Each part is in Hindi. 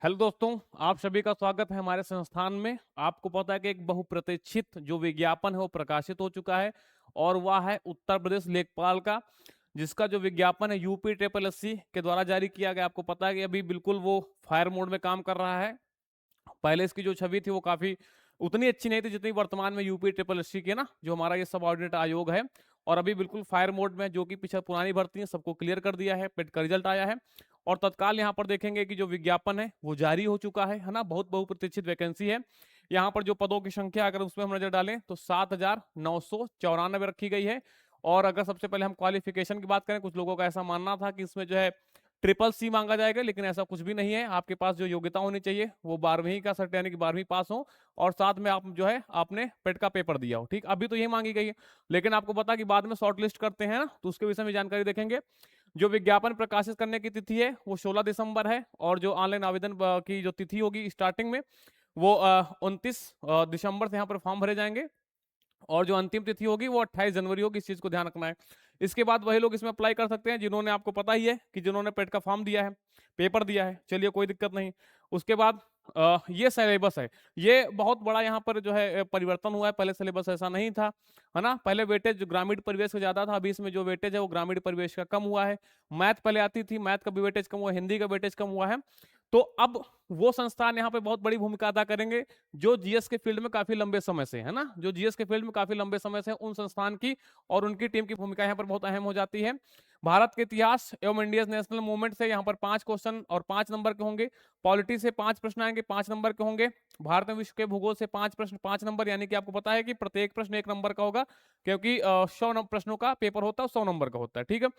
हेलो दोस्तों, आप सभी का स्वागत है हमारे संस्थान में। आपको पता है कि एक बहुप्रतीक्षित जो विज्ञापन है वो प्रकाशित हो चुका है और वह है उत्तर प्रदेश लेखपाल का, जिसका जो विज्ञापन है यूपी ट्रिपल एससी के द्वारा जारी किया गया। आपको पता है कि अभी बिल्कुल वो फायर मोड में काम कर रहा है। पहले इसकी जो छवि थी वो काफी उतनी अच्छी नहीं थी जितनी वर्तमान में यूपी ट्रिपल एससी की है ना, जो हमारा ये सब ऑर्डिनेट आयोग है। और अभी बिल्कुल फायर मोड में, जो कि पीछे पुरानी भर्ती है सबको क्लियर कर दिया है, पेड का रिजल्ट आया है। और तत्काल यहाँ पर देखेंगे कि जो विज्ञापन है वो जारी हो चुका है ना। बहुत बहुप्रतीक्षित वैकेंसी है। यहाँ पर जो पदों की संख्या अगर उसमें हम नजर डालें तो 7,994 रखी गई है। और अगर सबसे पहले हम क्वालिफिकेशन की बात करें, कुछ लोगों का ऐसा मानना था कि इसमें जो है ट्रिपल सी मांगा जाएगा, लेकिन ऐसा कुछ भी नहीं है। आपके पास जो योग्यता होनी चाहिए वो 12वीं का सर्ट यानी कि 12वीं पास हो और साथ में आप जो है आपने पेट का पेपर दिया हो। ठीक, अभी तो यही मांगी गई है, लेकिन आपको पता कि बाद में शॉर्ट लिस्ट करते हैं ना, तो उसके विषय में जानकारी देखेंगे। जो विज्ञापन प्रकाशित करने की तिथि है वो 16 दिसंबर है और जो ऑनलाइन आवेदन की जो तिथि होगी स्टार्टिंग में वो 29 दिसंबर से यहाँ पर फॉर्म भरे जाएंगे। और जो अंतिम तिथि होगी वो 28 जनवरी होगी। इस चीज को ध्यान रखना है। इसके बाद वही लोग इसमें अप्लाई कर सकते हैं जिन्होंने, आपको पता ही है कि जिन्होंने पेट का फॉर्म दिया है, पेपर दिया है। चलिए, कोई दिक्कत नहीं। उसके बाद ये सिलेबस है, ये बहुत बड़ा यहाँ पर जो है परिवर्तन हुआ है। पहले सिलेबस ऐसा नहीं था, है ना। पहले वेटेज ग्रामीण परिवेश का ज्यादा था, अभी इसमें जो वेटेज है वो ग्रामीण परिवेश का कम हुआ है। मैथ पहले आती थी, मैथ का भी वेटेज कम हुआ है, हिंदी का वेटेज कम हुआ है। तो अब वो संस्थान यहाँ पे बहुत बड़ी भूमिका अदा करेंगे जो जीएस के फील्ड में काफी लंबे समय से है ना, जो जीएस के फील्ड में काफी लंबे समय से उन संस्थान की और उनकी टीम की भूमिका यहाँ पर बहुत अहम हो जाती है। भारत के इतिहास एवं इंडिया नेशनल मूवमेंट से यहाँ पर 5 क्वेश्चन और 5 नंबर के होंगे। पॉलिटी से 5 प्रश्न आएंगे, 5 नंबर के होंगे। भारत में विश्व के भूगोल से 5 प्रश्न, 5 नंबर, यानी कि आपको पता है कि प्रत्येक प्रश्न 1 नंबर का होगा, क्योंकि 100 प्रश्नों का पेपर होता है, 100 नंबर का होता है। ठीक है।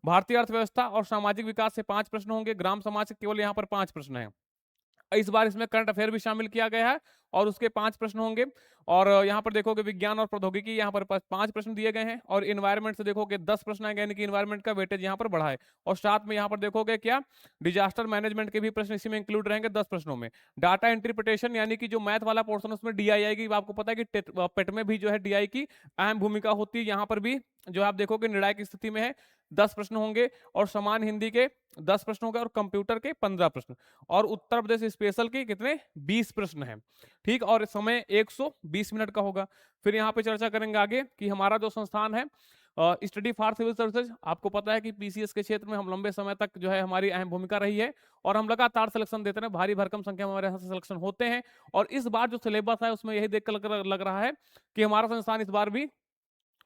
भारतीय अर्थव्यवस्था और सामाजिक विकास से 5 प्रश्न होंगे। ग्राम समाज से केवल यहाँ पर 5 प्रश्न है। इस बार इसमें करंट अफेयर भी शामिल किया गया है और उसके 5 प्रश्न होंगे। और यहाँ पर देखोगे विज्ञान और प्रौद्योगिकी, यहाँ पर 5 प्रश्न दिए गए हैं। और इन्वायरमेंट से देखोगे 10 प्रश्न आएंगे, यानी कि इन्वायरमेंट का वेटेज यहाँ पर बढ़ा है। और साथ में यहाँ पर देखोगे क्या, डिजास्टर मैनेजमेंट के भी प्रश्न इसी में इंक्लूड रहेंगे 10 प्रश्नों में। डाटा इंटरप्रिटेशन यानी कि जो मैथ वाला पोर्शन उसमें डीआई आएगी। आपको पता है कि पेट में भी जो है डीआई की अहम भूमिका होती है। यहाँ पर भी जो आप देखोगे निर्णायक की स्थिति में है, 10 प्रश्न होंगे। और समान हिंदी के 10 प्रश्न होंगे और कंप्यूटर के 15 प्रश्न। और उत्तर प्रदेश स्पेशल के कितने, 20 प्रश्न हैं। ठीक, और समय 120 मिनट का होगा। फिर यहाँ पे चर्चा करेंगे आगे कि हमारा जो संस्थान है स्टडी फॉर सिविल सर्विसेज, आपको पता है कि पीसीएस के क्षेत्र में हम लंबे समय तक जो है हमारी अहम भूमिका रही है और हम लगातार सिलेक्शन देते हैं, भारी भरकम संख्या में हमारे यहाँ से सिलेक्शन होते हैं। और इस बार जो सिलेबस है उसमें यही देख कर लग रहा है कि हमारा संस्थान इस बार भी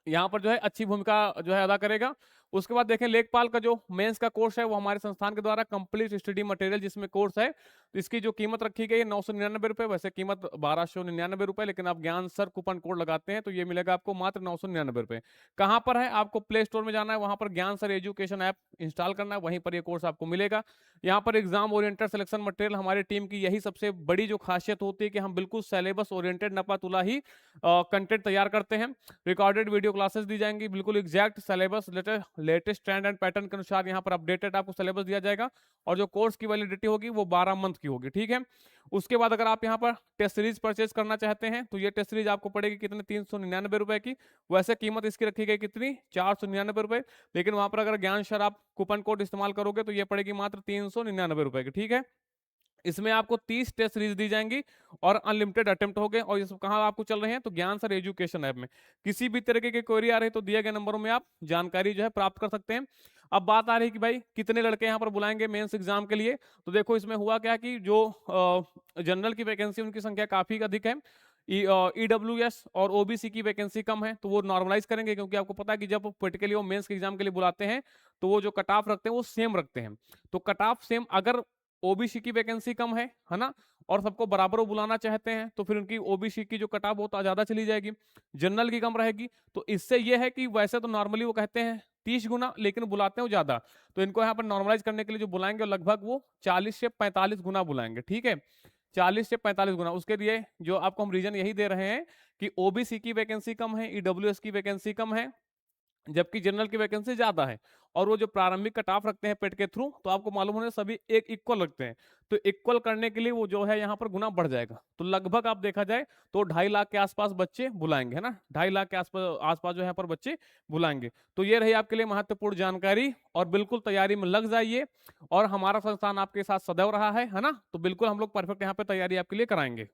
यहाँ पर जो है अच्छी भूमिका जो है अदा करेगा। उसके बाद देखें लेखपाल का जो मेंस का कोर्स है वो हमारे संस्थान के द्वारा कंप्लीट स्टडी मटेरियल जिसमें कोर्स है, तो इसकी जो कीमत रखी गई है 999 रुपए। वैसे कीमत 1299 रुपए, लेकिन आप ज्ञान सर कूपन कोड लगाते हैं तो ये मिलेगा आपको मात्र 999 रुपए। कहाँ पर है, आपको प्ले स्टोर में जाना है, वहां पर ज्ञान सर एजुकेशन ऐप इंस्टॉल करना है, वहीं पर ये कोर्स आपको मिलेगा। यहाँ पर एग्जाम ओरिएंटेड सिलेक्शन मटेरियल, हमारी टीम की यही सबसे बड़ी जो खासियत होती है कि हम बिल्कुल सिलेबस ओरिएंटेड नपातुला ही कंटेंट तैयार करते हैं। रिकॉर्डेड वीडियो क्लासेस दी जाएंगी, बिल्कुल exact syllabus latest trend and pattern के अनुसार यहाँ पर अपडेटेड आपको सिलेबस दिया जाएगा। और जो कोर्स की वैलिडिटी होगी वो 12 मंथ की होगी। ठीक है। उसके बाद अगर आप यहाँ पर टेस्ट सीरीज परचेज करना चाहते हैं तो ये टेस्ट सीरीज आपको पड़ेगी कितने, 399 रुपए की। वैसे कीमत इसकी रखी गई कितनी, 499 रुपए, लेकिन वहां पर अगर ज्ञान सर आप कूपन कोड इस्तेमाल करोगे तो ये पड़ेगी मात्र 399 रुपए की। ठीक है। इसमें आपको 30 टेस्ट सीरीज दी जाएंगी और अनलिमिटेड अटेम्प्ट हो गए। और ये सब कहाँ आपको चल रहे हैं, तो ज्ञान सर एजुकेशन ऐप में। किसी भी तरीके की क्वेरी आ रही है तो दिए गए नंबरों में आप जानकारी जो है प्राप्त कर सकते हैं। अब बात आ रही है कि भाई कितने लड़के यहाँ पर बुलाएंगे मेंस एग्जाम के लिए। तो देखो इसमें हुआ क्या कि जो जनरल की वैकेंसी उनकी संख्या काफी अधिक है। ईडब्ल्यूएस और ओबीसी की वैकेंसी कम है, तो वो नॉर्मलाइज करेंगे, क्योंकि आपको पता है कि जब पर्टिकुलरली वो मेंस के एग्जाम के लिए बुलाते हैं तो वो जो कट ऑफ रखते हैं वो सेम रखते हैं। तो कट ऑफ सेम, अगर ओबीसी की वैकेंसी कम है ना, और सबको बराबर वो बुलाना चाहते हैं तो फिर उनकी ओबीसी की जो कट ऑफ बहुत ज्यादा चली जाएगी, जनरल की कम रहेगी। तो इससे ये है कि वैसे तो नॉर्मली वो कहते हैं 30 गुना, लेकिन बुलाते हैं वो ज्यादा। तो इनको यहाँ पर नॉर्मलाइज करने के लिए जो बुलाएंगे लगभग वो 40 से 45 गुना बुलाएंगे। ठीक है, 40 से 45 गुना। उसके लिए जो आपको हम रीजन यही दे रहे हैं कि ओबीसी की वैकेंसी कम है, ईडब्ल्यूएस की वैकेंसी कम है, जबकि जनरल की वैकेंसी ज़्यादा है। और वो जो प्रारंभिक कट ऑफ रखते हैं पेट के थ्रू, तो आपको मालूम होना सभी एक इक्वल रखते हैं। तो इक्वल करने के लिए वो जो है यहाँ पर गुना बढ़ जाएगा। तो लगभग आप देखा जाए तो 2.5 लाख के आसपास बच्चे बुलाएँगे, है ना? 2.5 लाख के आसपास जो यहाँ पर बच्चे बुलाएँगे। तो ये रही आपके लिए महत्वपूर्ण जानकारी और बिल्कुल तैयारी में लग जाइए और हमारा संस्थान आपके साथ सदैव रहा है ना? तो बिल्कुल हम लोग परफेक्ट यहाँ पे तैयारी आपके लिए कराएँगे।